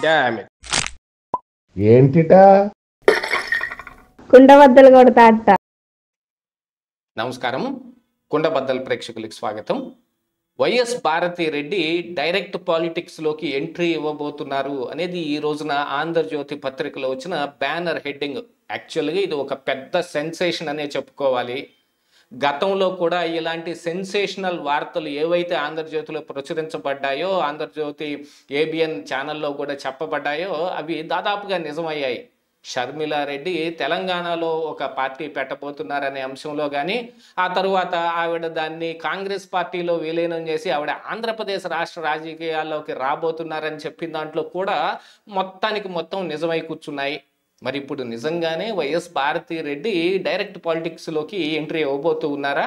Damn it. ఏంటిటా కుండబద్దలు కొడతా అత్త. నమస్కారం, కుండబద్దల ప్రేక్షకులకు స్వాగతం. వైఎస్ భారతి రెడ్డి డైరెక్ట్ పాలిటిక్స్లోకి ఎంట్రీ ఇవ్వబోతున్నారు అనేది ఈ రోజున ఆంధ్రజ్యోతి పత్రికలో వచ్చిన బ్యానర్ హెడ్డింగ్. యాక్చువల్గా ఇది ఒక పెద్ద సెన్సేషన్ అనే చెప్పుకోవాలి. గతంలో కూడా ఇలాంటి సెన్సేషనల్ వార్తలు ఏవైతే ఆంధ్రజ్యోతిలో ప్రచురించబడ్డాయో, ఆంధ్రజ్యోతి ఏబిఎన్ ఛానల్లో కూడా చెప్పబడ్డాయో అవి దాదాపుగా నిజమయ్యాయి. షర్మిలారెడ్డి తెలంగాణలో ఒక పార్టీ పెట్టబోతున్నారనే అంశంలో కానీ, ఆ తరువాత ఆవిడ దాన్ని కాంగ్రెస్ పార్టీలో విలీనం చేసి ఆవిడ ఆంధ్రప్రదేశ్ రాష్ట్ర రాజకీయాల్లోకి రాబోతున్నారని చెప్పిన దాంట్లో కూడా మొత్తానికి మొత్తం నిజమై కూర్చున్నాయి. మరి ఇప్పుడు నిజంగానే వైఎస్ భారతి రెడ్డి డైరెక్ట్ పాలిటిక్స్లోకి ఎంట్రీ ఇవ్వబోతూ ఉన్నారా?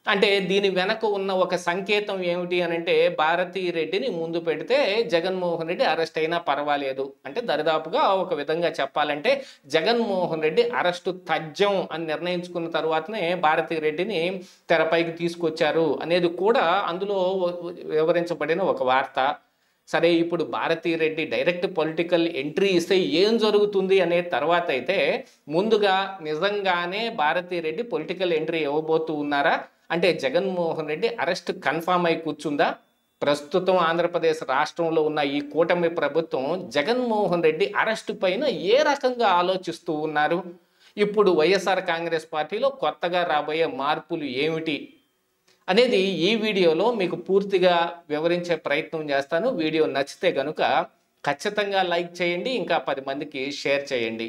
అంటే దీని వెనక ఉన్న ఒక సంకేతం ఏమిటి అని అంటే, భారతీ రెడ్డిని ముందు పెడితే జగన్మోహన్ రెడ్డి అరెస్ట్ అయినా పర్వాలేదు అంటే, దరిదాపుగా ఒక విధంగా చెప్పాలంటే జగన్మోహన్ రెడ్డి అరెస్టు తథ్యం అని నిర్ణయించుకున్న తర్వాతనే భారతీ రెడ్డిని తెరపైకి తీసుకొచ్చారు అనేది కూడా అందులో వివరించబడిన ఒక వార్త. సరే, ఇప్పుడు Bharati Reddy direct political entry ఇస్తే ఏం జరుగుతుంది అనే తర్వాత అయితే, ముందుగా నిజంగానే భారతీ రెడ్డి పొలిటికల్ ఎంట్రీ ఇవ్వబోతూ ఉన్నారా? అంటే జగన్మోహన్ రెడ్డి అరెస్ట్ కన్ఫామ్ అయి కూర్చుందా? ప్రస్తుతం ఆంధ్రప్రదేశ్ రాష్ట్రంలో ఉన్న ఈ కూటమి ప్రభుత్వం జగన్మోహన్ రెడ్డి అరెస్టు పైన ఏ రకంగా ఆలోచిస్తూ ఉన్నారు? ఇప్పుడు వైఎస్ఆర్ కాంగ్రెస్ పార్టీలో కొత్తగా రాబోయే మార్పులు ఏమిటి అనేది ఈ వీడియోలో మీకు పూర్తిగా వివరించే ప్రయత్నం చేస్తాను. వీడియో నచ్చితే కనుక ఖచ్చితంగా లైక్ చేయండి, ఇంకా 10 మందికి షేర్ చేయండి.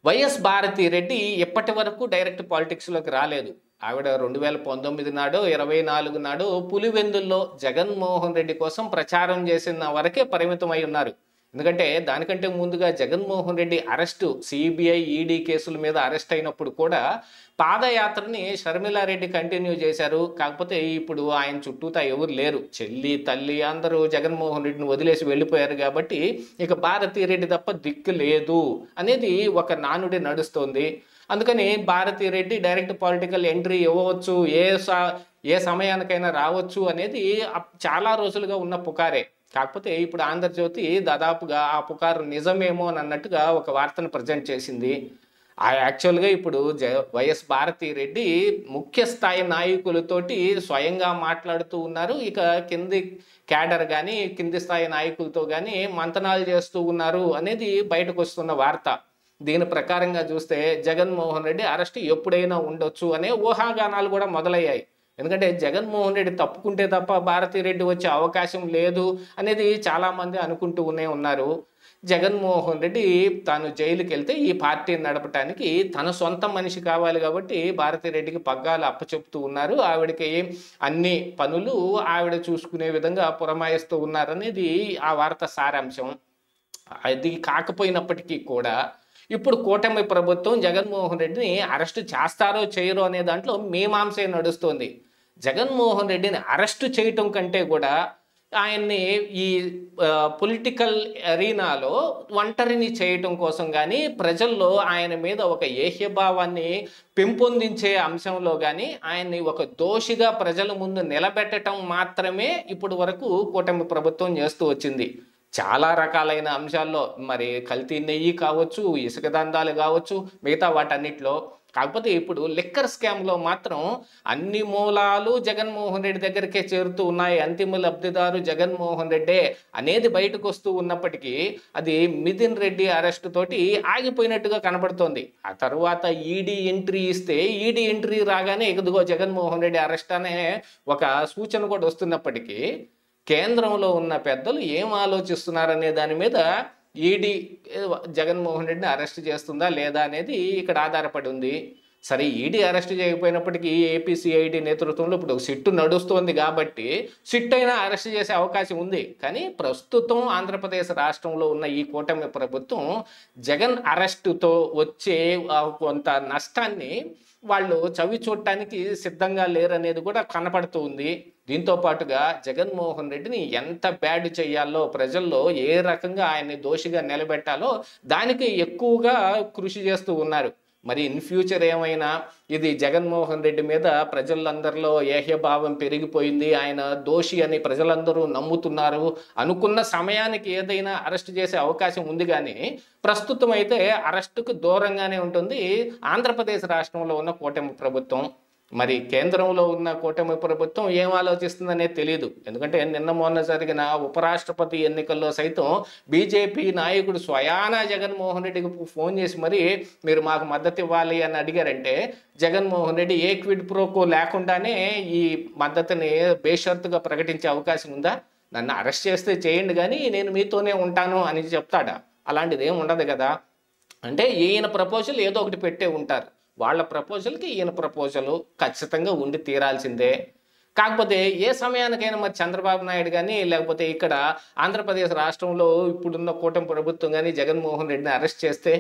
వైఎస్ భారతి రెడ్డి ఇప్పటి వరకు డైరెక్ట్ పాలిటిక్స్లోకి రాలేదు. ఆవిడ 2019 నాడు 24 నాడు పులివెందుల్లో జగన్మోహన్ రెడ్డి కోసం ప్రచారం చేసిన వరకే పరిమితమై ఉన్నారు. ఎందుకంటే దానికంటే ముందుగా Jaganmohan Reddy arrest, CBI ED కేసుల మీద అరెస్ట్ అయినప్పుడు కూడా పాదయాత్రని షర్మిలారెడ్డి కంటిన్యూ చేశారు. కాకపోతే ఇప్పుడు ఆయన చుట్టూతా ఎవరు లేరు, చెల్లి తల్లి అందరూ జగన్మోహన్ రెడ్డిని వదిలేసి వెళ్ళిపోయారు. కాబట్టి ఇక భారతీ రెడ్డి తప్ప దిక్కు లేదు అనేది ఒక నానుడి నడుస్తోంది. అందుకని Bharati Reddy direct political entry ఇవ్వవచ్చు, ఏ సమయానికైనా రావచ్చు అనేది చాలా రోజులుగా ఉన్న పుకారే. కాకపోతే ఇప్పుడు ఆంధ్రజ్యోతి దాదాపుగా ఆ పుకారు నిజమేమో అని అన్నట్టుగా ఒక వార్తను ప్రజెంట్ చేసింది. యాక్చువల్గా ఇప్పుడు వైఎస్ భారతి రెడ్డి ముఖ్య స్థాయి నాయకులతోటి స్వయంగా మాట్లాడుతూ ఉన్నారు. ఇక కింది క్యాడర్ కానీ కింది స్థాయి నాయకులతో కానీ మంతనాలు చేస్తూ ఉన్నారు అనేది బయటకు వస్తున్న వార్త. దీని ప్రకారంగా చూస్తే జగన్మోహన్ రెడ్డి అరెస్ట్ ఎప్పుడైనా ఉండొచ్చు అనే ఊహాగానాలు కూడా మొదలయ్యాయి. ఎందుకంటే జగన్మోహన్ రెడ్డి తప్పుకుంటే తప్ప భారతీ రెడ్డి వచ్చే అవకాశం లేదు అనేది చాలామంది అనుకుంటూ ఉన్నారు. జగన్మోహన్ రెడ్డి తాను జైలుకి వెళ్తే ఈ పార్టీని నడపడానికి తన సొంత మనిషి కావాలి కాబట్టి భారతీ రెడ్డికి పగ్గాలు అప్పచెప్తూ ఉన్నారు. ఆవిడకి అన్ని పనులు ఆవిడ చూసుకునే విధంగా పురమాయిస్తూ ఉన్నారనేది ఆ వార్త సారాంశం. అది కాకపోయినప్పటికీ కూడా ఇప్పుడు కూటమి ప్రభుత్వం జగన్మోహన్ రెడ్డిని అరెస్టు చేస్తారో చేయరో అనే దాంట్లో మీమాంసే నడుస్తోంది. జగన్మోహన్ రెడ్డిని అరెస్టు చేయటం కంటే కూడా ఆయన్ని ఈ పొలిటికల్ అరీనాలో ఒంటరిని చేయటం కోసం కానీ, ప్రజల్లో ఆయన మీద ఒక ఏహ్యభావాన్ని పెంపొందించే అంశంలో కానీ ఆయన్ని ఒక దోషిగా ప్రజల ముందు నిలబెట్టడం మాత్రమే ఇప్పుడు వరకు కూటమి ప్రభుత్వం చేస్తూ వచ్చింది. చాలా రకాలైన అంశాల్లో, మరి కల్తీ నెయ్యి కావచ్చు, ఇసుక దందాలు కావచ్చు, మిగతా వాటన్నిటిలో. కాకపోతే ఇప్పుడు లిక్కర్ స్కామ్లో మాత్రం అన్ని మూలాలు జగన్మోహన్ రెడ్డి దగ్గరికే చేరుతూ ఉన్నాయి. అంతిమ లబ్ధిదారు జగన్మోహన్ రెడ్డే అనేది బయటకు వస్తూ ఉన్నప్పటికీ అది మిథున్ రెడ్డి అరెస్ట్ తోటి ఆగిపోయినట్టుగా కనబడుతోంది. ఆ తర్వాత ఈడీ ఎంట్రీ ఇస్తే, ఈడీ ఎంట్రీ రాగానే ఇదిగో జగన్మోహన్ రెడ్డి అరెస్ట్ అనే ఒక సూచన కూడా వస్తున్నప్పటికీ కేంద్రంలో ఉన్న పెద్దలు ఏం ఆలోచిస్తున్నారనే దాని మీద ఈడీ జగన్మోహన్ రెడ్డిని అరెస్ట్ చేస్తుందా లేదా అనేది ఇక్కడ ఆధారపడి ఉంది. సరే, ఈడీ అరెస్ట్ చేయకపోయినప్పటికీ ఏపీసీఐడి నేతృత్వంలో ఇప్పుడు సిట్టు నడుస్తోంది కాబట్టి సిట్ అయినా అరెస్ట్ చేసే అవకాశం ఉంది. కానీ ప్రస్తుతం ఆంధ్రప్రదేశ్ రాష్ట్రంలో ఉన్న ఈ కూటమి ప్రభుత్వం జగన్ అరెస్టుతో వచ్చే కొంత నష్టాన్ని వాళ్ళు చవి చూడటానికి సిద్ధంగా లేరనేది కూడా కనపడుతూ ఉంది. దీంతో పాటుగా జగన్మోహన్ రెడ్డిని ఎంత బ్యాడ్ చేయాలో, ప్రజల్లో ఏ రకంగా ఆయన్ని దోషిగా నిలబెట్టాలో దానికి ఎక్కువగా కృషి చేస్తూ ఉన్నారు. మరి ఇన్ ఫ్యూచర్ ఏమైనా ఇది జగన్మోహన్ రెడ్డి మీద ప్రజలందరిలో ఏహ్యభావం పెరిగిపోయింది, ఆయన దోషి అని ప్రజలందరూ నమ్ముతున్నారు అనుకున్న సమయానికి ఏదైనా అరెస్ట్ చేసే అవకాశం ఉంది, కానీ ప్రస్తుతం అయితే అరెస్టుకు దూరంగానే ఉంటుంది ఆంధ్రప్రదేశ్ రాష్ట్రంలో ఉన్న కూటమి ప్రభుత్వం. మరి కేంద్రంలో ఉన్న కూటమి ప్రభుత్వం ఏం ఆలోచిస్తుందనేది తెలియదు. ఎందుకంటే నిన్న మొన్న జరిగిన ఉపరాష్ట్రపతి ఎన్నికల్లో సైతం బీజేపీ నాయకుడు స్వయానా జగన్మోహన్ రెడ్డికి ఫోన్ చేసి మరి మీరు మాకు మద్దతు ఇవ్వాలి అని అడిగారంటే జగన్మోహన్ రెడ్డి ఏ క్విడ్ ప్రోకో లేకుండానే ఈ మద్దతుని బేషరతుగా ప్రకటించే అవకాశం ఉందా? నన్ను అరెస్ట్ చేస్తే చేయండి కానీ నేను మీతోనే ఉంటాను అని చెప్తాడా? అలాంటిది ఏం ఉండదు కదా. అంటే ఈయన ప్రపోజల్ ఏదో ఒకటి పెట్టే ఉంటారు, వాళ్ళ ప్రపోజల్కి ఈయన ప్రపోజల్ ఖచ్చితంగా ఉండి తీరాల్సిందే. కాకపోతే ఏ సమయానికైనా మరి చంద్రబాబు నాయుడు కానీ లేకపోతే ఇక్కడ ఆంధ్రప్రదేశ్ రాష్ట్రంలో ఇప్పుడున్న కూటమి ప్రభుత్వం కానీ జగన్మోహన్ రెడ్డిని అరెస్ట్ చేస్తే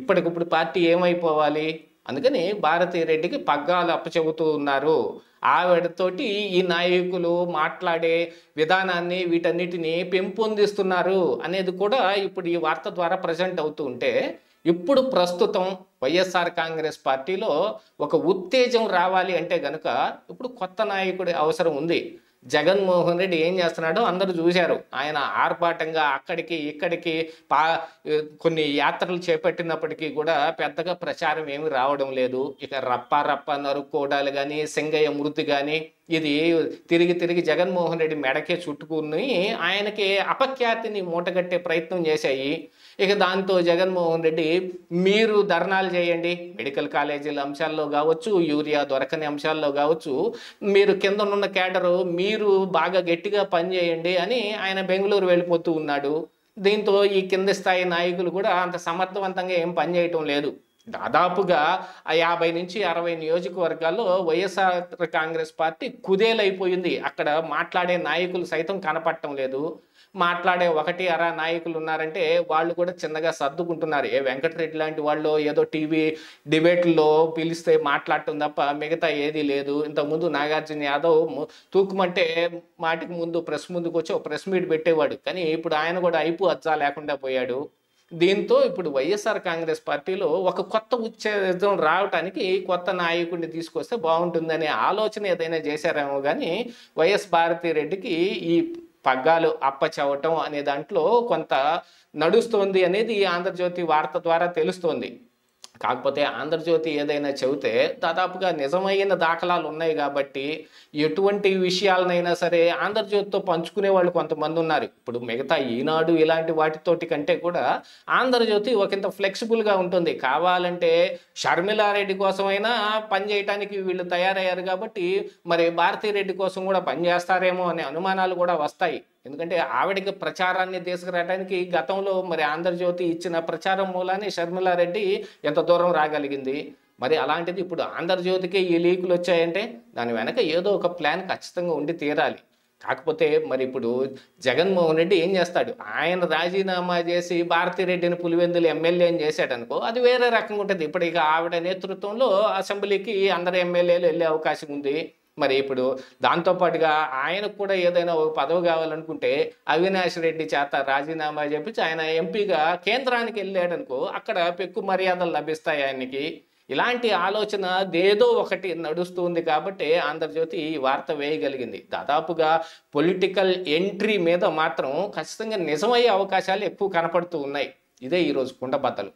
ఇప్పటికిప్పుడు పార్టీ ఏమైపోవాలి? అందుకని భారతిరెడ్డికి పగ్గాలు అప్పచెబుతూ ఉన్నారు. ఆవిడతోటి ఈ నాయకులు మాట్లాడే విధానాన్ని వీటన్నిటిని పెంపొందిస్తున్నారు అనేది కూడా ఇప్పుడు ఈ వార్త ద్వారా ప్రజెంట్ అవుతూ ఉంటే, ఇప్పుడు ప్రస్తుతం వైఎస్ఆర్ కాంగ్రెస్ పార్టీలో ఒక ఉత్తేజం రావాలి అంటే గనుక ఇప్పుడు కొత్త నాయకుడి అవసరం ఉంది. జగన్మోహన్ రెడ్డి ఏం చేస్తున్నాడో అందరూ చూశారు. ఆయన ఆర్భాటంగా అక్కడికి ఇక్కడికి కొన్ని యాత్రలు చేపట్టినప్పటికీ కూడా పెద్దగా ప్రచారం ఏమి రావడం లేదు. ఇక రప్ప నరుక్కోవడాలు కానీ సింగయ్య మృతి కానీ ఇది తిరిగి తిరిగి జగన్మోహన్ రెడ్డి మెడకే చుట్టుకుని ఆయనకి అపఖ్యాతిని మూటగట్టే ప్రయత్నం చేశాయి. ఇక దాంతో జగన్మోహన్ రెడ్డి మీరు ధర్నాలు చేయండి, మెడికల్ కాలేజీల అంశాల్లో కావచ్చు, యూరియా దొరకని అంశాల్లో కావచ్చు, మీరు కిందనున్న కేడరు మీరు బాగా గట్టిగా పనిచేయండి అని ఆయన బెంగళూరు వెళ్ళిపోతూ ఉన్నాడు. దీంతో ఈ కింది స్థాయి నాయకులు కూడా అంత సమర్థవంతంగా ఏం పనిచేయటం లేదు. దాదాపుగా 50 నుంచి 60 నియోజకవర్గాల్లో వైఎస్ఆర్ కాంగ్రెస్ పార్టీ కుదేలైపోయింది. అక్కడ మాట్లాడే నాయకులు సైతం కనపడటం లేదు. మాట్లాడే 1-2 నాయకులు ఉన్నారంటే వాళ్ళు కూడా చిన్నగా సర్దుకుంటున్నారు. ఏ వెంకటరెడ్డి లాంటి వాళ్ళు ఏదో టీవీ డిబేట్లో పిలిస్తే మాట్లాడటం తప్ప మిగతా ఏదీ లేదు. ఇంతకుముందు నాగార్జున యాదవ్ తూకుమంటే మాటికి ముందు ప్రెస్ ముందుకు వచ్చి ఒక ప్రెస్ మీట్ పెట్టేవాడు, కానీ ఇప్పుడు ఆయన కూడా అయిపు అజ్జా లేకుండా పోయాడు. దీంతో ఇప్పుడు వైఎస్ఆర్ కాంగ్రెస్ పార్టీలో ఒక కొత్త ఉత్తేజం రావటానికి కొత్త నాయకుడిని తీసుకొస్తే బాగుంటుందనే ఆలోచన ఏదైనా చేశారేమో కానీ వైఎస్ భారతిరెడ్డికి ఈ పగ్గాలు అప్పచెవటం అనే దాంట్లో కొంత నడుస్తోంది అనేది ఆంధ్రజ్యోతి వార్త ద్వారా తెలుస్తోంది. కాకపోతే ఆంధ్రజ్యోతి ఏదైనా చెబితే దాదాపుగా నిజమైన దాఖలాలు ఉన్నాయి కాబట్టి ఎటువంటి విషయాలనైనా సరే ఆంధ్రజ్యోతితో పంచుకునే వాళ్ళు కొంతమంది ఉన్నారు. ఇప్పుడు మిగతా ఈనాడు ఇలాంటి వాటితోటి కంటే కూడా ఆంధ్రజ్యోతి ఒకంత ఫ్లెక్సిబుల్గా ఉంటుంది. కావాలంటే షర్మిలారెడ్డి కోసమైనా పనిచేయటానికి వీళ్ళు తయారయ్యారు కాబట్టి మరి భారతిరెడ్డి కోసం కూడా పనిచేస్తారేమో అనే అనుమానాలు కూడా వస్తాయి. ఎందుకంటే ఆవిడకి ప్రచారాన్ని తీసుకురావడానికి గతంలో మరి ఆంధ్రజ్యోతి ఇచ్చిన ప్రచారం మూలాన్ని షర్మిలారెడ్డి ఎంత దూరం రాగలిగింది. మరి అలాంటిది ఇప్పుడు ఆంధ్రజ్యోతికి ఈ లీకులు వచ్చాయంటే దాని వెనక ఏదో ఒక ప్లాన్ ఖచ్చితంగా ఉండి తీరాలి. కాకపోతే మరి ఇప్పుడు జగన్మోహన్ రెడ్డి ఏం చేస్తాడు? ఆయన రాజీనామా చేసి భారతిరెడ్డిని పులివెందులు ఎమ్మెల్యేని చేశాడనుకో అది వేరే రకంగా ఉంటుంది. ఇప్పుడు ఇక ఆవిడ నేతృత్వంలో అసెంబ్లీకి అందరు ఎమ్మెల్యేలు వెళ్ళే అవకాశం ఉంది. మరి ఇప్పుడు దాంతోపాటుగా ఆయనకు కూడా ఏదైనా ఒక పదవి కావాలనుకుంటే అవినాష్ రెడ్డి చేత రాజీనామా చేపించి ఆయన ఎంపీగా కేంద్రానికి వెళ్ళాడనుకో అక్కడ పెక్కు మర్యాదలు లభిస్తాయి ఆయనకి. ఇలాంటి ఆలోచన ఏదో ఒకటి నడుస్తుంది కాబట్టి ఆంధ్రజ్యోతి ఈ వార్త వేయగలిగింది. దాదాపుగా పొలిటికల్ ఎంట్రీ మీద మాత్రం ఖచ్చితంగా నిజమయ్యే అవకాశాలు ఎక్కువ కనపడుతూ ఉన్నాయి. ఇదే ఈరోజు కుండబద్దలు.